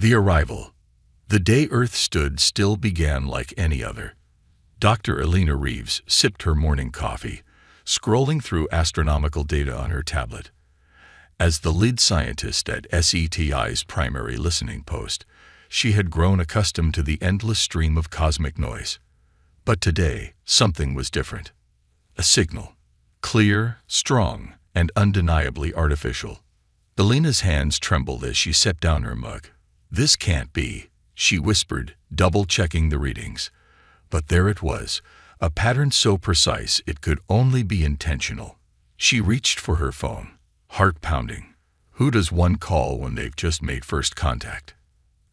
The arrival. The day Earth stood still began like any other. Dr. Elena Reeves sipped her morning coffee, scrolling through astronomical data on her tablet. As the lead scientist at SCiFi's primary listening post, she had grown accustomed to the endless stream of cosmic noise. But today, something was different. A signal. Clear, strong, and undeniably artificial. Elena's hands trembled as she set down her mug. "This can't be," she whispered, double-checking the readings. But there it was, a pattern so precise it could only be intentional. She reached for her phone, heart pounding. Who does one call when they've just made first contact?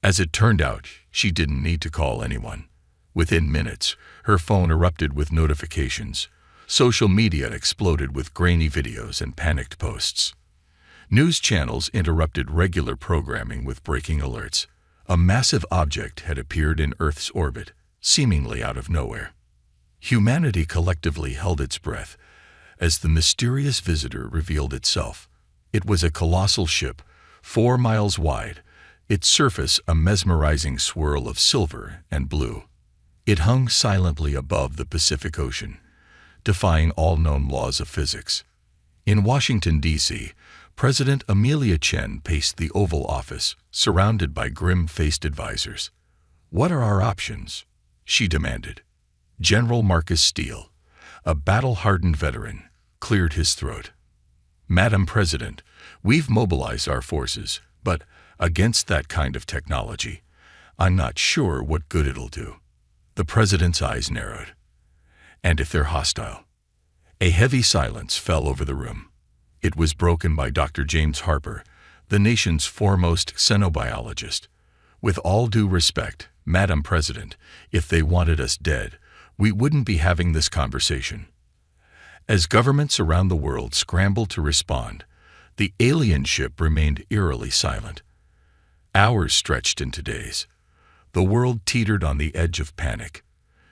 As it turned out, she didn't need to call anyone. Within minutes, her phone erupted with notifications. Social media exploded with grainy videos and panicked posts. News channels interrupted regular programming with breaking alerts. A massive object had appeared in Earth's orbit, seemingly out of nowhere. Humanity collectively held its breath as the mysterious visitor revealed itself. It was a colossal ship, 4 miles wide, its surface a mesmerizing swirl of silver and blue. It hung silently above the Pacific Ocean, defying all known laws of physics. In Washington, D.C., President Amelia Chen paced the Oval Office, surrounded by grim-faced advisors. "What are our options?" she demanded. General Marcus Steele, a battle-hardened veteran, cleared his throat. "Madam President, we've mobilized our forces, but against that kind of technology, I'm not sure what good it'll do." The president's eyes narrowed. "And if they're hostile?" A heavy silence fell over the room. It was broken by Dr. James Harper, the nation's foremost xenobiologist. "With all due respect, Madam President, if they wanted us dead, we wouldn't be having this conversation." As governments around the world scrambled to respond, the alien ship remained eerily silent. Hours stretched into days. The world teetered on the edge of panic.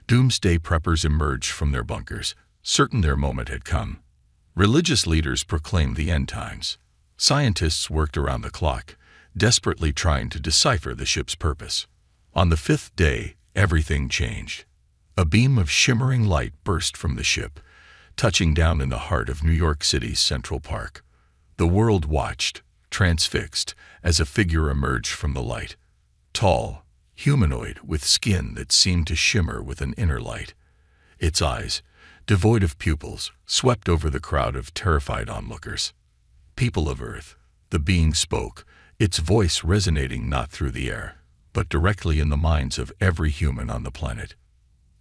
Doomsday preppers emerged from their bunkers, certain their moment had come. Religious leaders proclaimed the end times. Scientists worked around the clock, desperately trying to decipher the ship's purpose. On the 5th day, everything changed. A beam of shimmering light burst from the ship, touching down in the heart of New York City's Central Park. The world watched, transfixed, as a figure emerged from the light. Tall, humanoid, with skin that seemed to shimmer with an inner light. Its eyes, devoid of pupils, swept over the crowd of terrified onlookers. "People of Earth," the being spoke, its voice resonating not through the air, but directly in the minds of every human on the planet.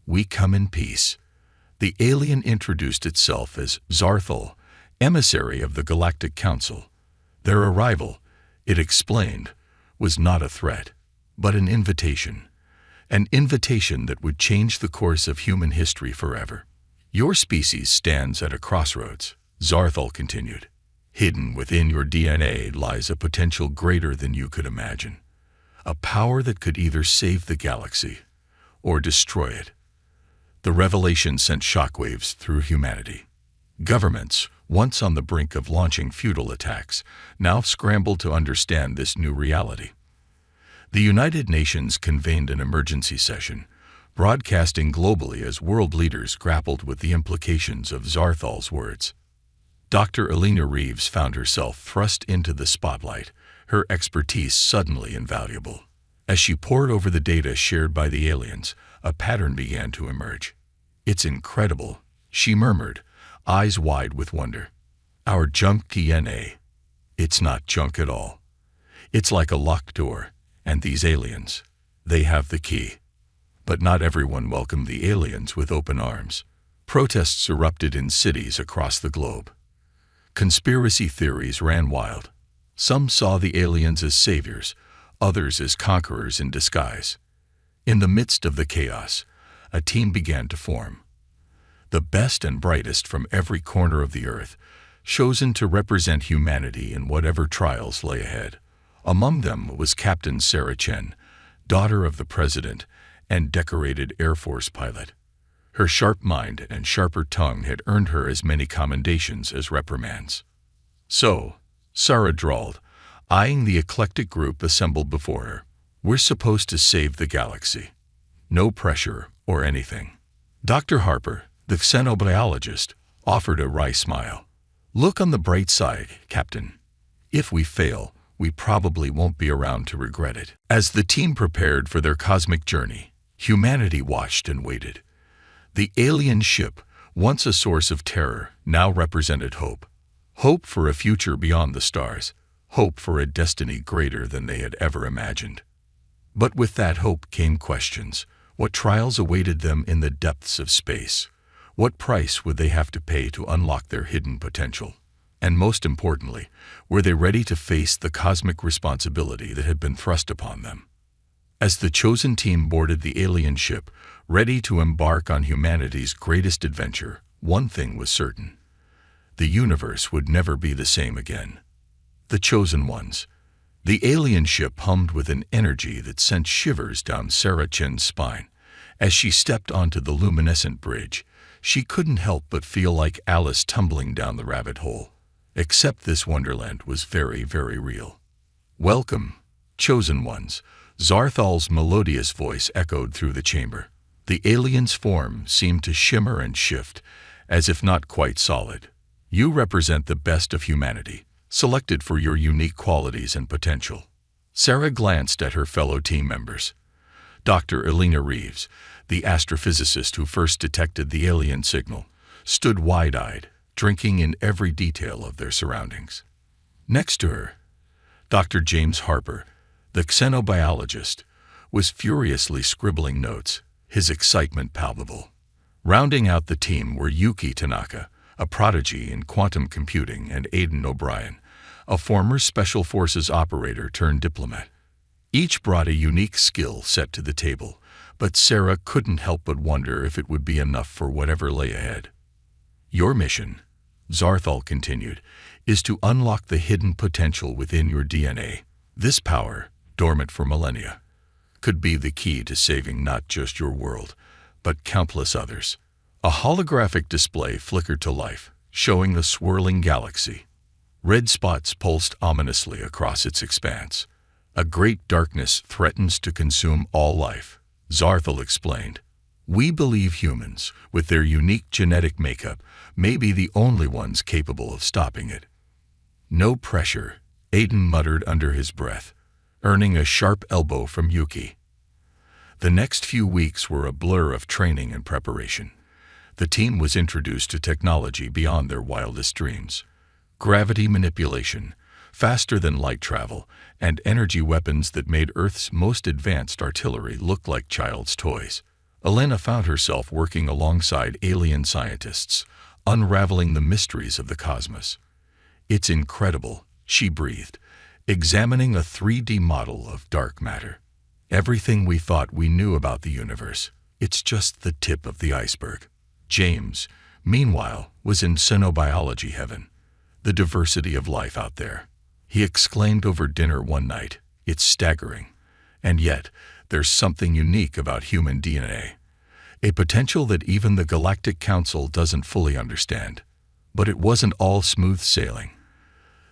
"We come in peace." The alien introduced itself as Zarthal, emissary of the Galactic Council. Their arrival, it explained, was not a threat, but an invitation that would change the course of human history forever. "Your species stands at a crossroads," Zarthal continued. "Hidden within your DNA lies a potential greater than you could imagine, a power that could either save the galaxy or destroy it." The revelation sent shockwaves through humanity. Governments, once on the brink of launching futile attacks, now scrambled to understand this new reality. The United Nations convened an emergency session, broadcasting globally as world leaders grappled with the implications of Zarthal's words. Dr. Elena Reeves found herself thrust into the spotlight, her expertise suddenly invaluable. As she pored over the data shared by the aliens, a pattern began to emerge. "It's incredible," she murmured, eyes wide with wonder. "Our junk DNA. It's not junk at all. It's like a locked door, and these aliens, they have the key." But not everyone welcomed the aliens with open arms. Protests erupted in cities across the globe. Conspiracy theories ran wild. Some saw the aliens as saviors, others as conquerors in disguise. In the midst of the chaos, a team began to form. The best and brightest from every corner of the earth, chosen to represent humanity in whatever trials lay ahead. Among them was Captain Sarah Chen, daughter of the president and decorated Air Force pilot. Her sharp mind and sharper tongue had earned her as many commendations as reprimands. "So," Sarah drawled, eyeing the eclectic group assembled before her, We're supposed to save the galaxy. No pressure or anything. Dr. Harper, the xenobiologist, offered a wry smile. Look on the bright side, Captain. If we fail, we probably won't be around to regret it. As the team prepared for their cosmic journey, humanity watched and waited. The alien ship, once a source of terror, now represented hope. Hope for a future beyond the stars. Hope for a destiny greater than they had ever imagined. But with that hope came questions. What trials awaited them in the depths of space? What price would they have to pay to unlock their hidden potential? And most importantly, were they ready to face the cosmic responsibility that had been thrust upon them? As the chosen team boarded the alien ship, ready to embark on humanity's greatest adventure, one thing was certain. The universe would never be the same again. The chosen ones. The alien ship hummed with an energy that sent shivers down Sarah Chen's spine. As she stepped onto the luminescent bridge, she couldn't help but feel like Alice tumbling down the rabbit hole. Except this wonderland was very, very real. Welcome, chosen ones. Zarthal's melodious voice echoed through the chamber. The alien's form seemed to shimmer and shift, as if not quite solid. You represent the best of humanity, selected for your unique qualities and potential. Sarah glanced at her fellow team members. Dr. Elena Reeves, the astrophysicist who first detected the alien signal, stood wide-eyed, drinking in every detail of their surroundings. Next to her, Dr. James Harper, the xenobiologist, was furiously scribbling notes, his excitement palpable. Rounding out the team were Yuki Tanaka, a prodigy in quantum computing, and Aidan O'Brien, a former Special Forces operator turned diplomat. Each brought a unique skill set to the table, but Sarah couldn't help but wonder if it would be enough for whatever lay ahead. Your mission, Zarthal continued, is to unlock the hidden potential within your DNA. This power, dormant for millennia, could be the key to saving not just your world, but countless others. A holographic display flickered to life, showing the swirling galaxy. Red spots pulsed ominously across its expanse. A great darkness threatens to consume all life, Zarthal explained. We believe humans, with their unique genetic makeup, may be the only ones capable of stopping it. No pressure, Aidan muttered under his breath, earning a sharp elbow from Yuki. The next few weeks were a blur of training and preparation. The team was introduced to technology beyond their wildest dreams. Gravity manipulation, faster than light travel, and energy weapons that made Earth's most advanced artillery look like child's toys. Elena found herself working alongside alien scientists, unraveling the mysteries of the cosmos. It's incredible, she breathed, examining a 3D model of dark matter. Everything we thought we knew about the universe, it's just the tip of the iceberg. James, meanwhile, was in xenobiology heaven. The diversity of life out there. He exclaimed over dinner one night, it's staggering. And yet, there's something unique about human DNA. A potential that even the Galactic Council doesn't fully understand. But it wasn't all smooth sailing.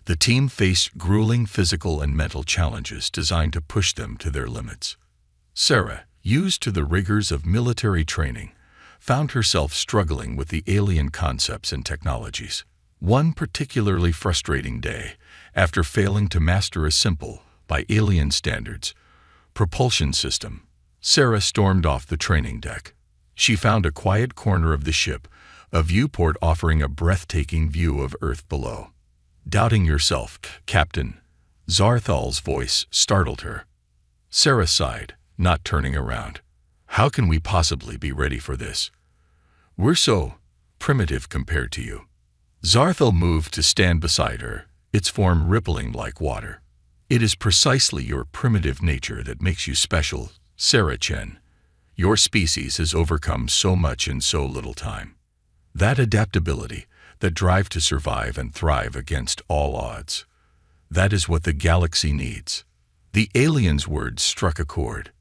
The team faced grueling physical and mental challenges designed to push them to their limits. Sarah, used to the rigors of military training, found herself struggling with the alien concepts and technologies. One particularly frustrating day, after failing to master a simple, by alien standards, propulsion system, Sarah stormed off the training deck. She found a quiet corner of the ship, a viewport offering a breathtaking view of Earth below. Doubting yourself, Captain, Zarthal's voice startled her. Sarah sighed, not turning around. How can we possibly be ready for this? We're so primitive compared to you. Zarthal moved to stand beside her, its form rippling like water. It is precisely your primitive nature that makes you special, Sarah Chen. Your species has overcome so much in so little time. That adaptability, that drive to survive and thrive against all odds. That is what the galaxy needs. The alien's words struck a chord.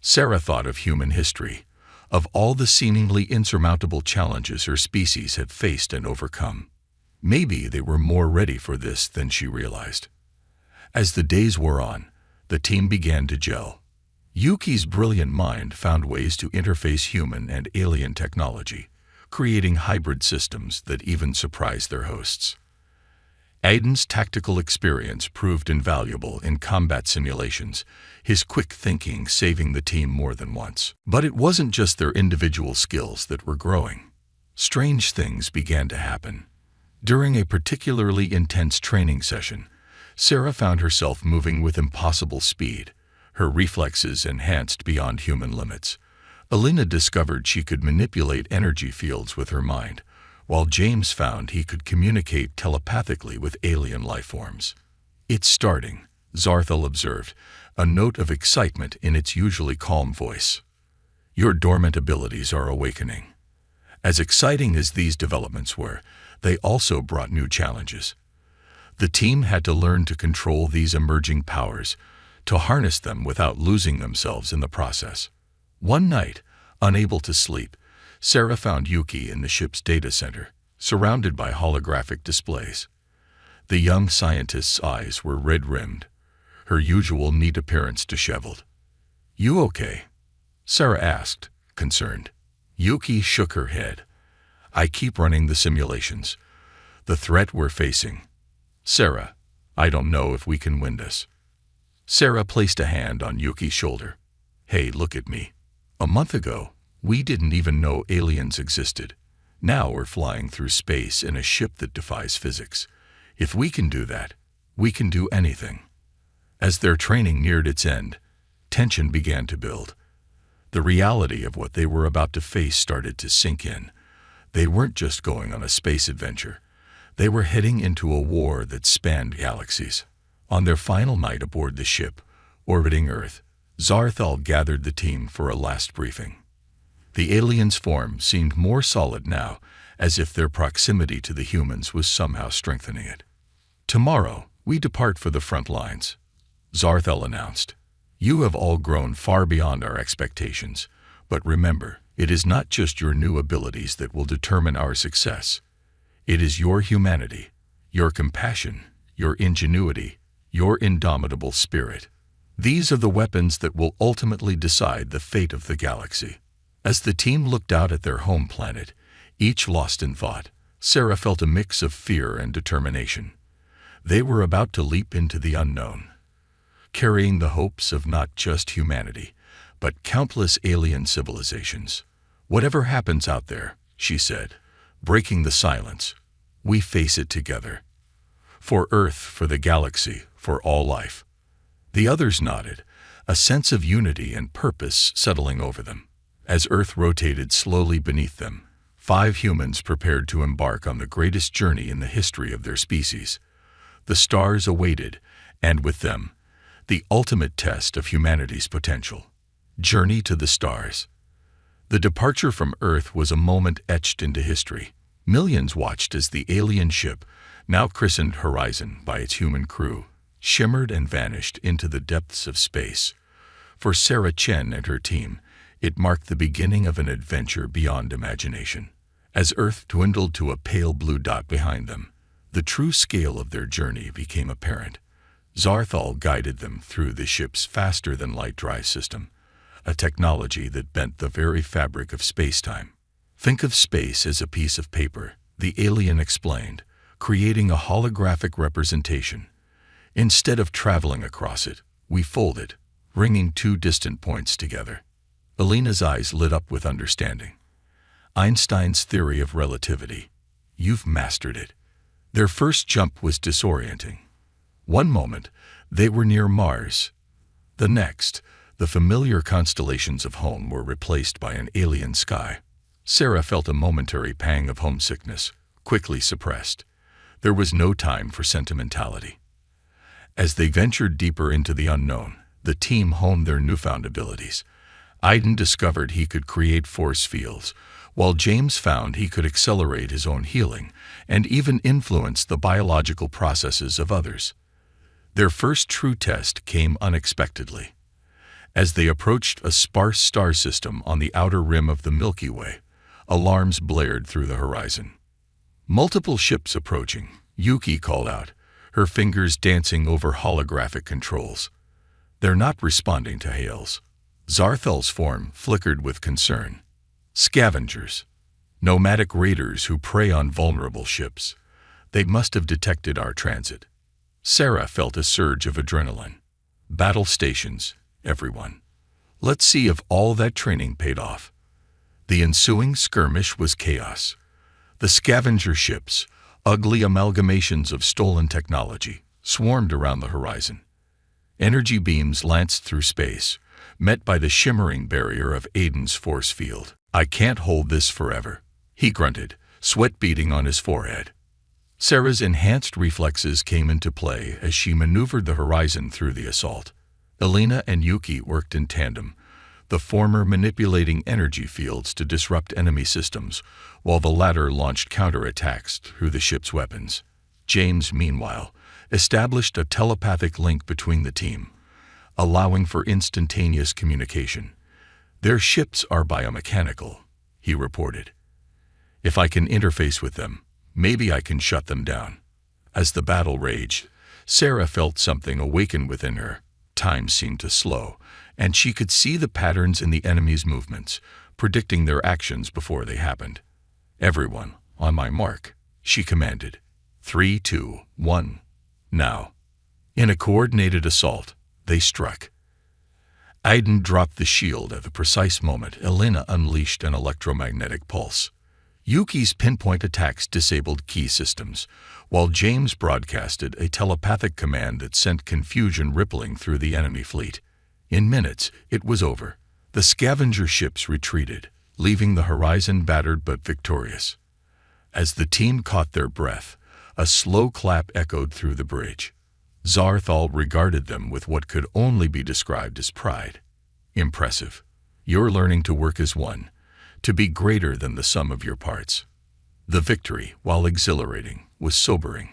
Sarah thought of human history, of all the seemingly insurmountable challenges her species had faced and overcome. Maybe they were more ready for this than she realized. As the days wore on, the team began to gel. Yuki's brilliant mind found ways to interface human and alien technology, creating hybrid systems that even surprised their hosts. Aiden's tactical experience proved invaluable in combat simulations, his quick thinking saving the team more than once. But it wasn't just their individual skills that were growing. Strange things began to happen. During a particularly intense training session, Sarah found herself moving with impossible speed, her reflexes enhanced beyond human limits. Alina discovered she could manipulate energy fields with her mind, while James found he could communicate telepathically with alien life forms. "It's starting," Zarthel observed, a note of excitement in its usually calm voice. "Your dormant abilities are awakening." As exciting as these developments were, they also brought new challenges. The team had to learn to control these emerging powers, to harness them without losing themselves in the process. One night, unable to sleep, Sarah found Yuki in the ship's data center, surrounded by holographic displays. The young scientist's eyes were red-rimmed, her usual neat appearance disheveled. "You okay?" Sarah asked, concerned. Yuki shook her head. "I keep running the simulations. The threat we're facing. Sarah, I don't know if we can win this." Sarah placed a hand on Yuki's shoulder. "Hey, look at me. A month ago, we didn't even know aliens existed. Now we're flying through space in a ship that defies physics. If we can do that, we can do anything." As their training neared its end, tension began to build. The reality of what they were about to face started to sink in. They weren't just going on a space adventure. They were heading into a war that spanned galaxies. On their final night aboard the ship, orbiting Earth, Zarthal gathered the team for a last briefing. The aliens' form seemed more solid now, as if their proximity to the humans was somehow strengthening it. "Tomorrow, we depart for the front lines," Zarthal announced. "You have all grown far beyond our expectations, but remember, it is not just your new abilities that will determine our success. It is your humanity, your compassion, your ingenuity, your indomitable spirit. These are the weapons that will ultimately decide the fate of the galaxy." As the team looked out at their home planet, each lost in thought, Sarah felt a mix of fear and determination. They were about to leap into the unknown, carrying the hopes of not just humanity, but countless alien civilizations. "Whatever happens out there," she said, breaking the silence, "we face it together. For Earth, for the galaxy, for all life." The others nodded, a sense of unity and purpose settling over them. As Earth rotated slowly beneath them, 5 humans prepared to embark on the greatest journey in the history of their species. The stars awaited, and with them, the ultimate test of humanity's potential. Journey to the stars. The departure from Earth was a moment etched into history. Millions watched as the alien ship, now christened Horizon by its human crew, shimmered and vanished into the depths of space. For Sarah Chen and her team, it marked the beginning of an adventure beyond imagination. As Earth dwindled to a pale blue dot behind them, the true scale of their journey became apparent. Zarthal guided them through the ship's faster-than-light drive system, a technology that bent the very fabric of space-time. "Think of space as a piece of paper," the alien explained, creating a holographic representation. "Instead of traveling across it, we fold it, bringing 2 distant points together." Alina's eyes lit up with understanding. "Einstein's theory of relativity. You've mastered it." Their first jump was disorienting. One moment, they were near Mars. The next, the familiar constellations of home were replaced by an alien sky. Sarah felt a momentary pang of homesickness, quickly suppressed. There was no time for sentimentality. As they ventured deeper into the unknown, the team honed their newfound abilities. Aiden discovered he could create force fields, while James found he could accelerate his own healing and even influence the biological processes of others. Their first true test came unexpectedly. As they approached a sparse star system on the outer rim of the Milky Way, alarms blared through the horizon. "Multiple ships approaching," Yuki called out, her fingers dancing over holographic controls. "They're not responding to hails. Zarthel's form flickered with concern. Scavengers. Nomadic raiders who prey on vulnerable ships. They must have detected our transit. Sarah felt a surge of adrenaline. Battle stations, everyone. Let's see if all that training paid off. The ensuing skirmish was chaos. The scavenger ships, ugly amalgamations of stolen technology, swarmed around the horizon. Energy beams lanced through space, met by the shimmering barrier of Aiden's force field. I can't hold this forever, he grunted, sweat beading on his forehead. Sarah's enhanced reflexes came into play as she maneuvered the horizon through the assault. Elena and Yuki worked in tandem, the former manipulating energy fields to disrupt enemy systems, while the latter launched counterattacks through the ship's weapons. James, meanwhile, established a telepathic link between the team, allowing for instantaneous communication. Their ships are biomechanical, he reported. If I can interface with them, maybe I can shut them down. As the battle raged, Sarah felt something awaken within her. Time seemed to slow, and she could see the patterns in the enemy's movements, predicting their actions before they happened. Everyone, on my mark, she commanded. 3, 2, 1. Now. In a coordinated assault, they struck. Aiden dropped the shield at the precise moment Elena unleashed an electromagnetic pulse. Yuki's pinpoint attacks disabled key systems, while James broadcasted a telepathic command that sent confusion rippling through the enemy fleet. In minutes, it was over. The scavenger ships retreated, leaving the horizon battered but victorious. As the team caught their breath, a slow clap echoed through the bridge. Zarthal regarded them with what could only be described as pride. Impressive. You're learning to work as one, to be greater than the sum of your parts. The victory, while exhilarating, was sobering.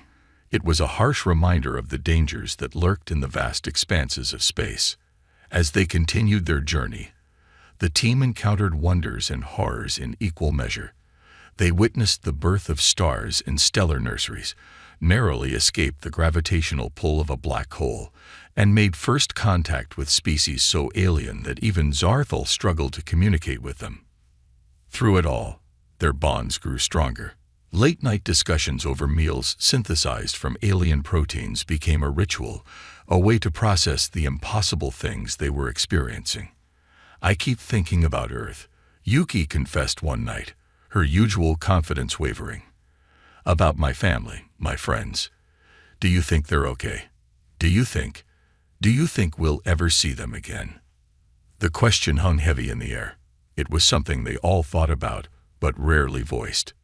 It was a harsh reminder of the dangers that lurked in the vast expanses of space. As they continued their journey, the team encountered wonders and horrors in equal measure. They witnessed the birth of stars in stellar nurseries, narrowly escaped the gravitational pull of a black hole, and made first contact with species so alien that even Zarthal struggled to communicate with them. Through it all, their bonds grew stronger. Late-night discussions over meals synthesized from alien proteins became a ritual, a way to process the impossible things they were experiencing. I keep thinking about Earth, Yuki confessed one night, her usual confidence wavering. About my family, my friends. Do you think they're okay? Do you think we'll ever see them again? The question hung heavy in the air. It was something they all thought about, but rarely voiced.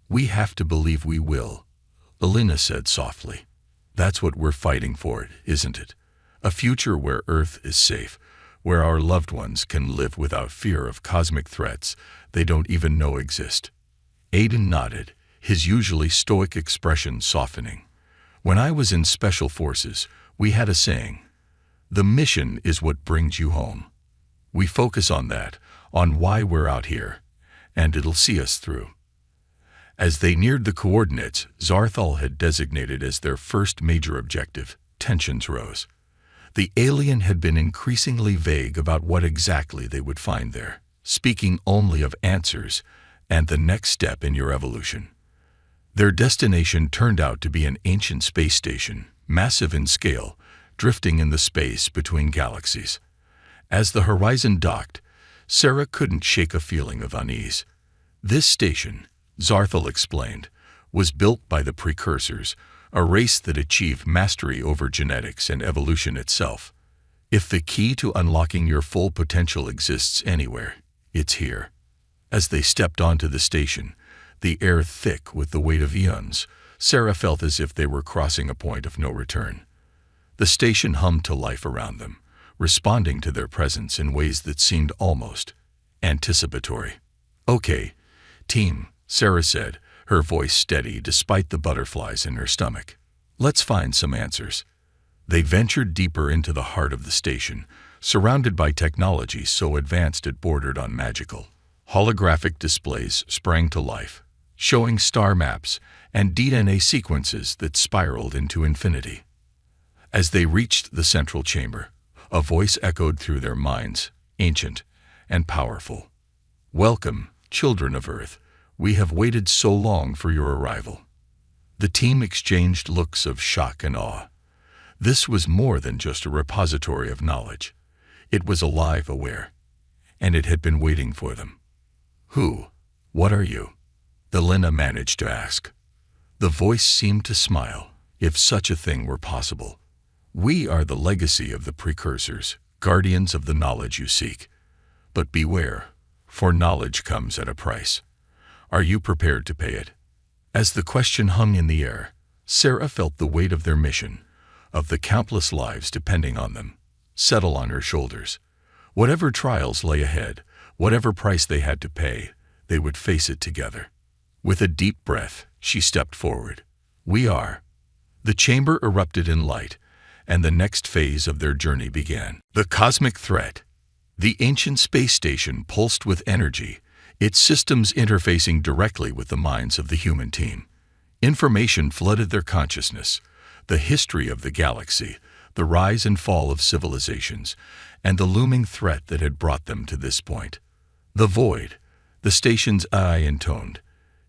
We have to believe we will, Elena said softly. That's what we're fighting for, isn't it? A future where Earth is safe, where our loved ones can live without fear of cosmic threats they don't even know exist. Aiden nodded, his usually stoic expression softening. When I was in Special Forces, we had a saying, "The mission is what brings you home." We focus on that, on why we're out here, and it'll see us through. As they neared the coordinates Zarthal had designated as their first major objective, tensions rose. The alien had been increasingly vague about what exactly they would find there, speaking only of answers and the next step in your evolution. Their destination turned out to be an ancient space station, massive in scale, drifting in the space between galaxies. As the horizon docked, Sarah couldn't shake a feeling of unease. This station, Zarthal explained, was built by the precursors, a race that achieved mastery over genetics and evolution itself. If the key to unlocking your full potential exists anywhere, it's here. As they stepped onto the station, the air thick with the weight of eons, Sarah felt as if they were crossing a point of no return. The station hummed to life around them, responding to their presence in ways that seemed almost anticipatory. "Okay, team," Sarah said, her voice steady despite the butterflies in her stomach. "Let's find some answers." They ventured deeper into the heart of the station, surrounded by technology so advanced it bordered on magical. Holographic displays sprang to life, showing star maps and DNA sequences that spiraled into infinity. As they reached the central chamber, a voice echoed through their minds. ancient, and powerful. Welcome, children of Earth. We have waited so long for your arrival. The team exchanged looks of shock and awe. This was more than just a repository of knowledge. It was alive, aware, and it had been waiting for them. Who? What are you? Elena managed to ask. The voice seemed to smile, if such a thing were possible. We are the legacy of the precursors, guardians of the knowledge you seek. But beware, for knowledge comes at a price. Are you prepared to pay it? As the question hung in the air, Sarah felt the weight of their mission, of the countless lives depending on them, settle on her shoulders. Whatever trials lay ahead, whatever price they had to pay, they would face it together. With a deep breath, she stepped forward. We are. The chamber erupted in light, and the next phase of their journey began. The cosmic threat. The ancient space station pulsed with energy, its systems interfacing directly with the minds of the human team. Information flooded their consciousness, the history of the galaxy, the rise and fall of civilizations, and the looming threat that had brought them to this point. The void, the station's eye intoned,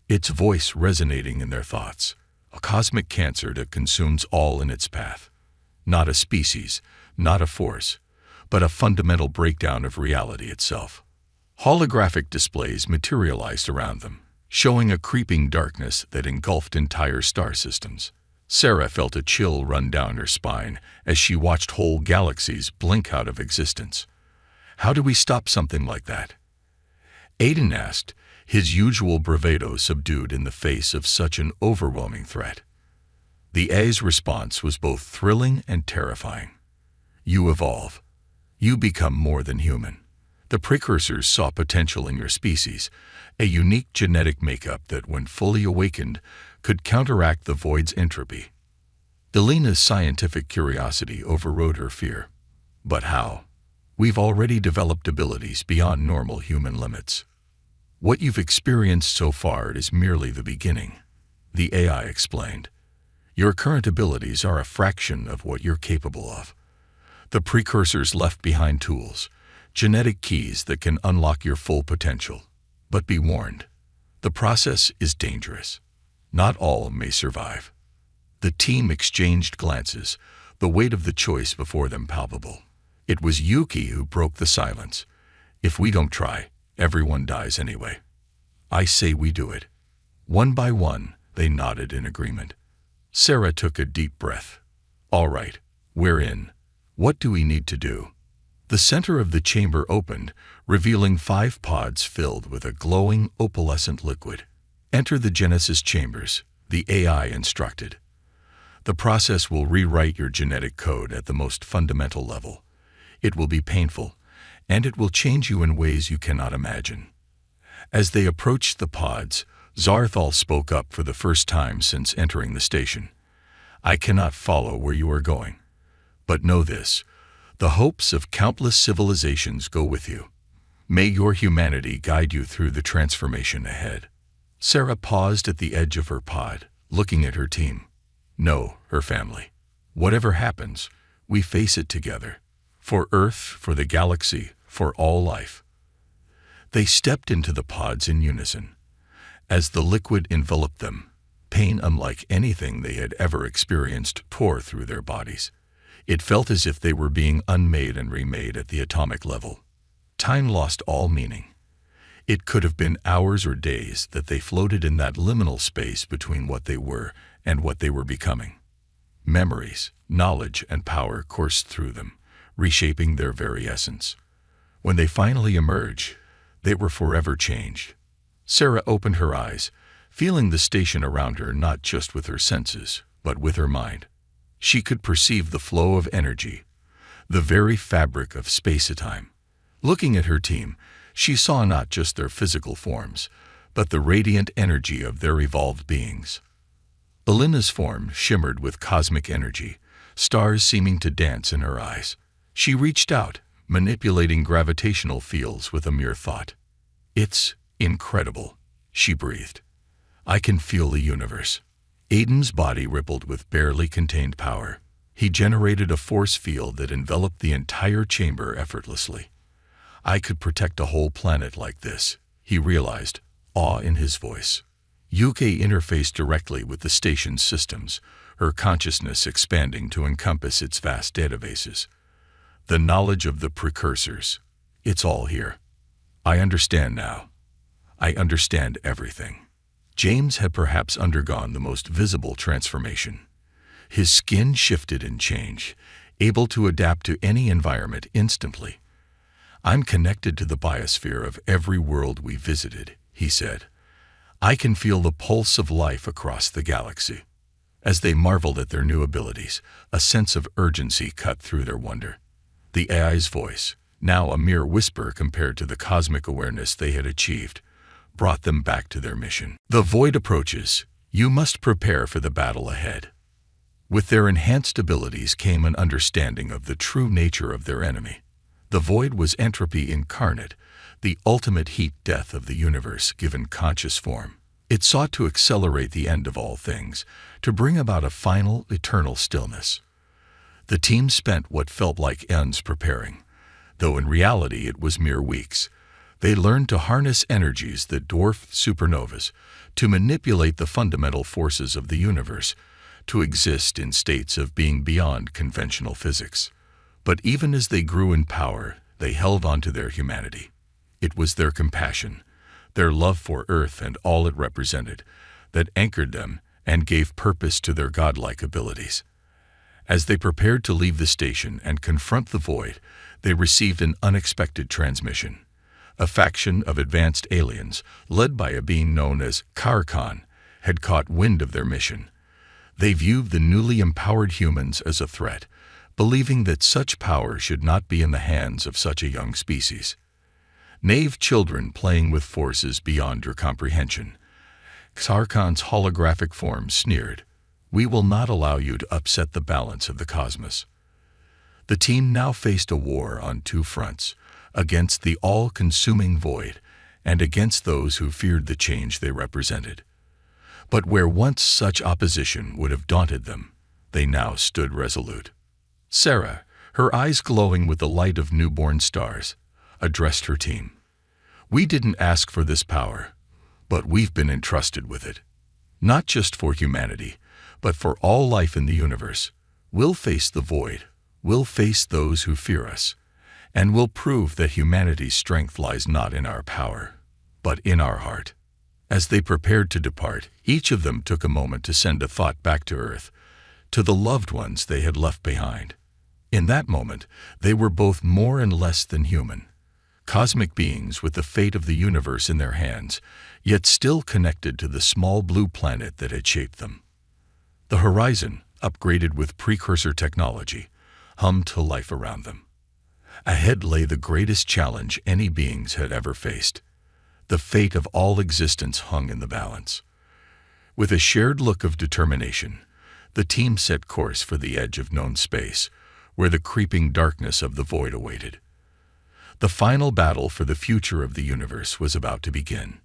its voice resonating in their thoughts, a cosmic cancer that consumes all in its path. Not a species, not a force, but a fundamental breakdown of reality itself. Holographic displays materialized around them, showing a creeping darkness that engulfed entire star systems. Sarah felt a chill run down her spine as she watched whole galaxies blink out of existence. How do we stop something like that? Aiden asked, his usual bravado subdued in the face of such an overwhelming threat. The A's response was both thrilling and terrifying. You evolve. You become more than human. The precursors saw potential in your species, a unique genetic makeup that, when fully awakened, could counteract the void's entropy. Elena's scientific curiosity overrode her fear. But how? We've already developed abilities beyond normal human limits. What you've experienced so far is merely the beginning, the AI explained. Your current abilities are a fraction of what you're capable of. The precursors left behind tools, genetic keys that can unlock your full potential. But be warned, the process is dangerous. Not all may survive. The team exchanged glances, the weight of the choice before them palpable. It was Yuki who broke the silence. If we don't try, everyone dies anyway. I say we do it. One by one, they nodded in agreement. Sarah took a deep breath. All right, we're in. What do we need to do? The center of the chamber opened, revealing 5 pods filled with a glowing opalescent liquid. Enter the Genesis chambers, the AI instructed. The process will rewrite your genetic code at the most fundamental level. It will be painful, and it will change you in ways you cannot imagine. As they approached the pods, Zarthal spoke up for the first time since entering the station. I cannot follow where you are going. But know this, the hopes of countless civilizations go with you. May your humanity guide you through the transformation ahead. Sarah paused at the edge of her pod, looking at her team. No, her family. Whatever happens, we face it together. For Earth, for the galaxy, for all life. They stepped into the pods in unison. As the liquid enveloped them, pain unlike anything they had ever experienced tore through their bodies. It felt as if they were being unmade and remade at the atomic level. Time lost all meaning. It could have been hours or days that they floated in that liminal space between what they were and what they were becoming. Memories, knowledge, and power coursed through them, reshaping their very essence. When they finally emerged, they were forever changed. Sarah opened her eyes, feeling the station around her not just with her senses, but with her mind. She could perceive the flow of energy, the very fabric of space-time. Looking at her team, she saw not just their physical forms, but the radiant energy of their evolved beings. Elena's form shimmered with cosmic energy, stars seeming to dance in her eyes. She reached out, manipulating gravitational fields with a mere thought. It's incredible, she breathed. I can feel the universe. Aiden's body rippled with barely contained power. He generated a force field that enveloped the entire chamber effortlessly. I could protect a whole planet like this, he realized, awe in his voice. Yuki interfaced directly with the station's systems, her consciousness expanding to encompass its vast databases. The knowledge of the precursors. It's all here. I understand now. I understand everything. James had perhaps undergone the most visible transformation. His skin shifted and changed, able to adapt to any environment instantly. I'm connected to the biosphere of every world we visited, he said. I can feel the pulse of life across the galaxy. As they marveled at their new abilities, a sense of urgency cut through their wonder. The AI's voice, now a mere whisper compared to the cosmic awareness they had achieved, brought them back to their mission. The void approaches. You must prepare for the battle ahead. With their enhanced abilities came an understanding of the true nature of their enemy. The void was entropy incarnate, the ultimate heat death of the universe given conscious form. It sought to accelerate the end of all things, to bring about a final, eternal stillness. The team spent what felt like eons preparing, though in reality it was mere weeks. They learned to harness energies that dwarfed supernovas, to manipulate the fundamental forces of the universe, to exist in states of being beyond conventional physics. But even as they grew in power, they held on to their humanity. It was their compassion, their love for Earth and all it represented, that anchored them and gave purpose to their godlike abilities. As they prepared to leave the station and confront the void, they received an unexpected transmission. A faction of advanced aliens, led by a being known as Karkan, had caught wind of their mission. They viewed the newly empowered humans as a threat, believing that such power should not be in the hands of such a young species. Naive children playing with forces beyond your comprehension. Karkan's holographic form sneered, "We will not allow you to upset the balance of the cosmos." The team now faced a war on two fronts, against the all-consuming void and against those who feared the change they represented. But where once such opposition would have daunted them, they now stood resolute. Sarah, her eyes glowing with the light of newborn stars, addressed her team. "We didn't ask for this power, but we've been entrusted with it. Not just for humanity, but for all life in the universe. We'll face the void, we'll face those who fear us, and we'll prove that humanity's strength lies not in our power, but in our heart." As they prepared to depart, each of them took a moment to send a thought back to Earth, to the loved ones they had left behind. In that moment, they were both more and less than human. Cosmic beings with the fate of the universe in their hands, yet still connected to the small blue planet that had shaped them. The horizon, upgraded with precursor technology, hummed to life around them. Ahead lay the greatest challenge any beings had ever faced. The fate of all existence hung in the balance. With a shared look of determination, the team set course for the edge of known space, where the creeping darkness of the void awaited. The final battle for the future of the universe was about to begin.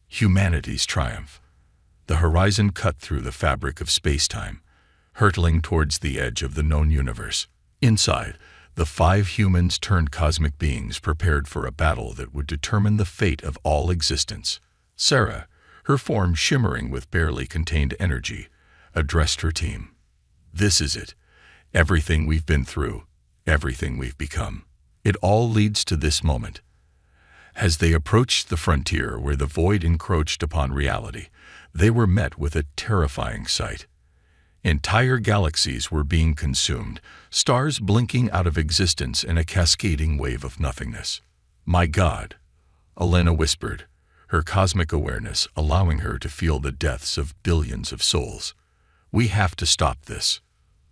Humanity's triumph. The horizon cut through the fabric of space-time, hurtling towards the edge of the known universe. Inside, the 5 humans turned cosmic beings prepared for a battle that would determine the fate of all existence. Sarah, her form shimmering with barely contained energy, addressed her team. "This is it. Everything we've been through, everything we've become. It all leads to this moment." As they approached the frontier where the void encroached upon reality, they were met with a terrifying sight. Entire galaxies were being consumed, stars blinking out of existence in a cascading wave of nothingness. "My God," Elena whispered, her cosmic awareness allowing her to feel the deaths of billions of souls. "We have to stop this."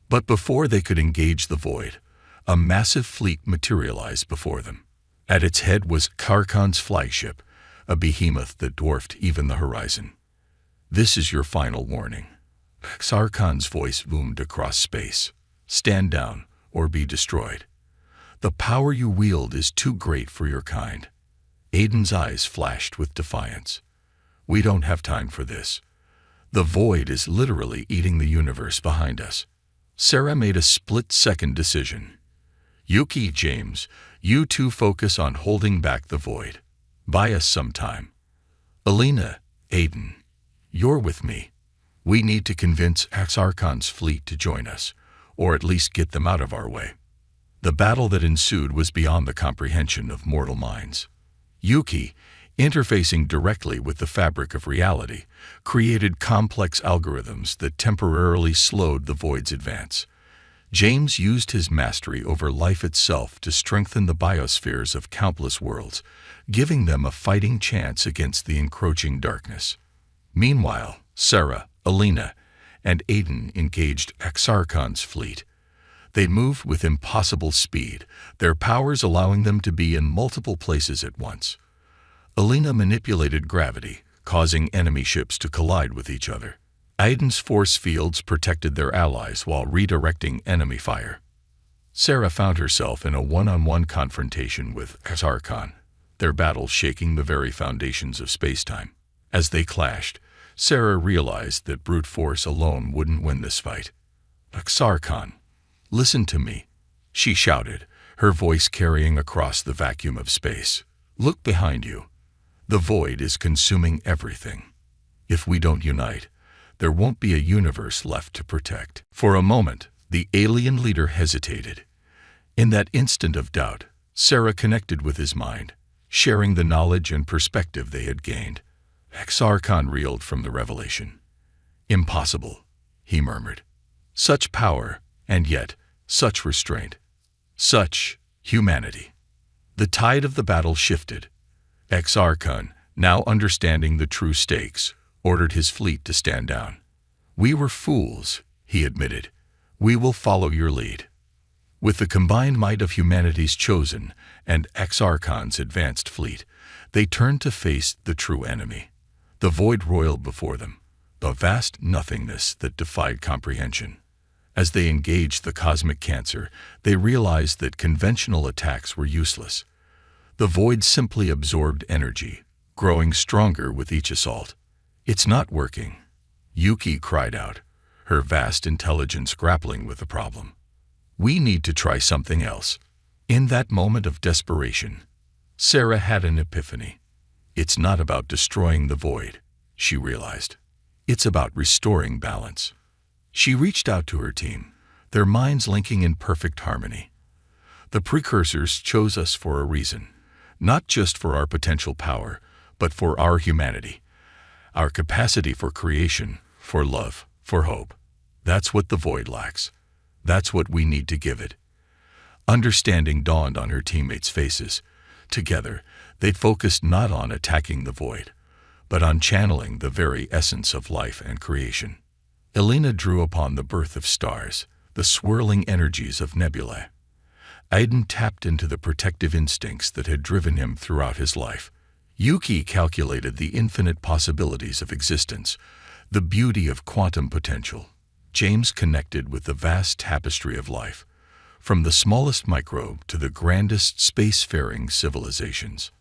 But before they could engage the void, a massive fleet materialized before them. At its head was Karkan's flagship, a behemoth that dwarfed even the horizon. "This is your final warning." Karkan's voice boomed across space. "Stand down, or be destroyed. The power you wield is too great for your kind." Aiden's eyes flashed with defiance. "We don't have time for this. The void is literally eating the universe behind us." Sarah made a split-second decision. "Yuki, James, You two focus on holding back the void. Buy us some time. Alina, Aiden, you're with me. We need to convince Axarkon's fleet to join us, or at least get them out of our way. The battle that ensued was beyond the comprehension of mortal minds. Yuki, interfacing directly with the fabric of reality, created complex algorithms that temporarily slowed the void's advance. James used his mastery over life itself to strengthen the biospheres of countless worlds, giving them a fighting chance against the encroaching darkness. Meanwhile, Sarah, Alina, and Aiden engaged Axarkon's fleet. They moved with impossible speed, their powers allowing them to be in multiple places at once. Alina manipulated gravity, causing enemy ships to collide with each other. Aiden's force fields protected their allies while redirecting enemy fire. Sarah found herself in a one-on-one confrontation with Axarkon, their battle shaking the very foundations of spacetime. As they clashed, Sarah realized that brute force alone wouldn't win this fight. Axarkon, listen to me, she shouted, her voice carrying across the vacuum of space. Look behind you. The void is consuming everything. If we don't unite, there won't be a universe left to protect. For a moment, the alien leader hesitated. In that instant of doubt, Sarah connected with his mind, sharing the knowledge and perspective they had gained. Axarkon reeled from the revelation. Impossible, he murmured. Such power, and yet such restraint. Such humanity. The tide of the battle shifted. Axarkon, now understanding the true stakes, ordered his fleet to stand down. We were fools, he admitted. We will follow your lead. With the combined might of humanity's chosen and Axarkon's advanced fleet, they turned to face the true enemy. The void roiled before them, a vast nothingness that defied comprehension. As they engaged the cosmic cancer, they realized that conventional attacks were useless. The void simply absorbed energy, growing stronger with each assault. It's not working, Yuki cried out, her vast intelligence grappling with the problem. We need to try something else. In that moment of desperation, Sarah had an epiphany. It's not about destroying the void, she realized. It's about restoring balance. She reached out to her team, their minds linking in perfect harmony. The precursors chose us for a reason, not just for our potential power, but for our humanity, our capacity for creation, for love, for hope. That's what the void lacks. That's what we need to give it. Understanding dawned on her teammates' faces. Together, they focused not on attacking the void, but on channeling the very essence of life and creation. Alina drew upon the birth of stars, the swirling energies of nebulae. Aiden tapped into the protective instincts that had driven him throughout his life. Yuki calculated the infinite possibilities of existence, the beauty of quantum potential. James connected with the vast tapestry of life, from the smallest microbe to the grandest spacefaring civilizations.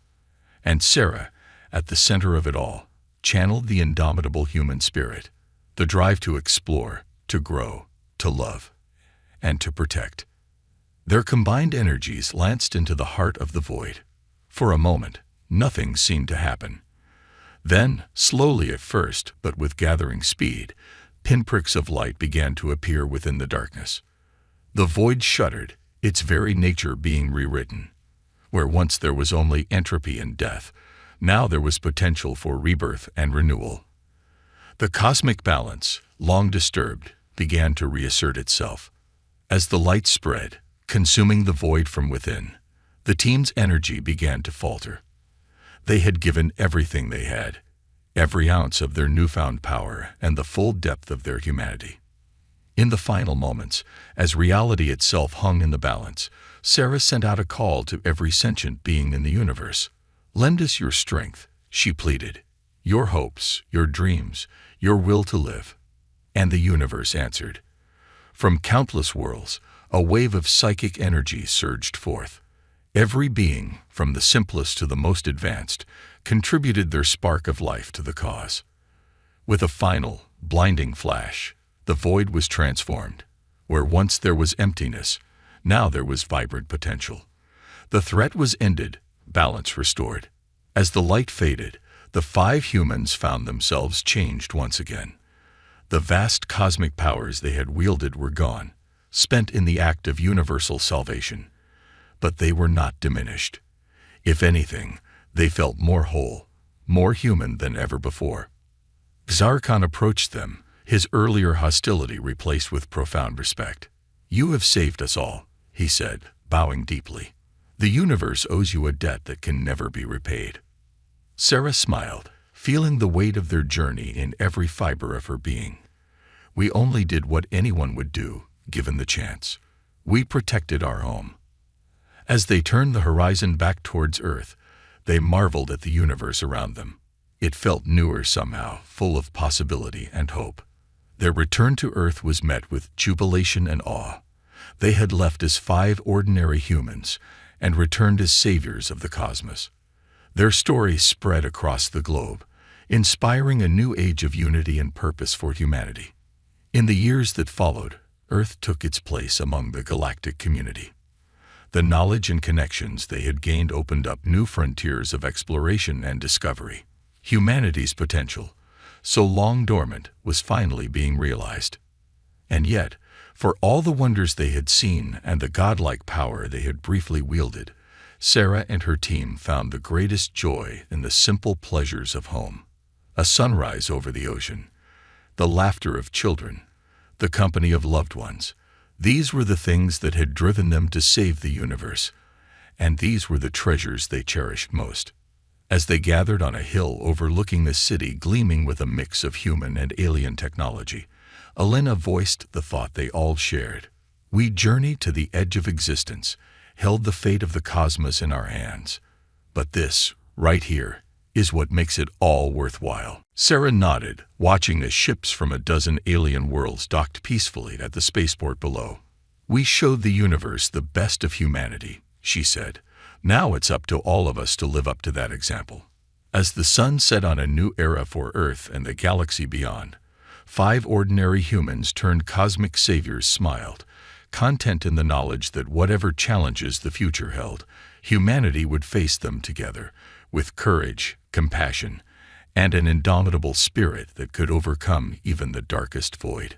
And Sarah, at the center of it all, channeled the indomitable human spirit, the drive to explore, to grow, to love, and to protect. Their combined energies lanced into the heart of the void. For a moment, nothing seemed to happen. Then, slowly at first, but with gathering speed, pinpricks of light began to appear within the darkness. The void shuddered, its very nature being rewritten. Where once there was only entropy and death, now there was potential for rebirth and renewal. The cosmic balance, long disturbed, began to reassert itself. As the light spread, consuming the void from within, the team's energy began to falter. They had given everything they had, every ounce of their newfound power and the full depth of their humanity. In the final moments, as reality itself hung in the balance, Sarah sent out a call to every sentient being in the universe. Lend us your strength, she pleaded, your hopes, your dreams, your will to live. And the universe answered. From countless worlds, a wave of psychic energy surged forth. Every being, from the simplest to the most advanced, contributed their spark of life to the cause. With a final, blinding flash, the void was transformed. Where once there was emptiness, now there was vibrant potential. The threat was ended, balance restored. As the light faded, the 5 humans found themselves changed once again. The vast cosmic powers they had wielded were gone, spent in the act of universal salvation. But they were not diminished. If anything, they felt more whole, more human than ever before. Zarkon approached them, his earlier hostility replaced with profound respect. "You have saved us all," he said, bowing deeply. "The universe owes you a debt that can never be repaid." Sarah smiled, feeling the weight of their journey in every fiber of her being. "We only did what anyone would do, given the chance. We protected our home." As they turned the horizon back towards Earth, they marveled at the universe around them. It felt newer somehow, full of possibility and hope. Their return to Earth was met with jubilation and awe. They had left as 5 ordinary humans and returned as saviors of the cosmos. Their story spread across the globe, inspiring a new age of unity and purpose for humanity. In the years that followed, Earth took its place among the galactic community. The knowledge and connections they had gained opened up new frontiers of exploration and discovery. Humanity's potential, so long dormant, was finally being realized. And yet, for all the wonders they had seen and the godlike power they had briefly wielded, Sarah and her team found the greatest joy in the simple pleasures of home. A sunrise over the ocean, the laughter of children, the company of loved ones. These were the things that had driven them to save the universe, and these were the treasures they cherished most. As they gathered on a hill overlooking the city gleaming with a mix of human and alien technology, Elena voiced the thought they all shared. "We journey to the edge of existence, held the fate of the cosmos in our hands. But this, right here, is what makes it all worthwhile." Sarah nodded, watching as ships from a dozen alien worlds docked peacefully at the spaceport below. "We showed the universe the best of humanity," she said. "Now it's up to all of us to live up to that example." As the sun set on a new era for Earth and the galaxy beyond, 5 ordinary humans turned cosmic saviors smiled, content in the knowledge that whatever challenges the future held, humanity would face them together, with courage, compassion, and an indomitable spirit that could overcome even the darkest void.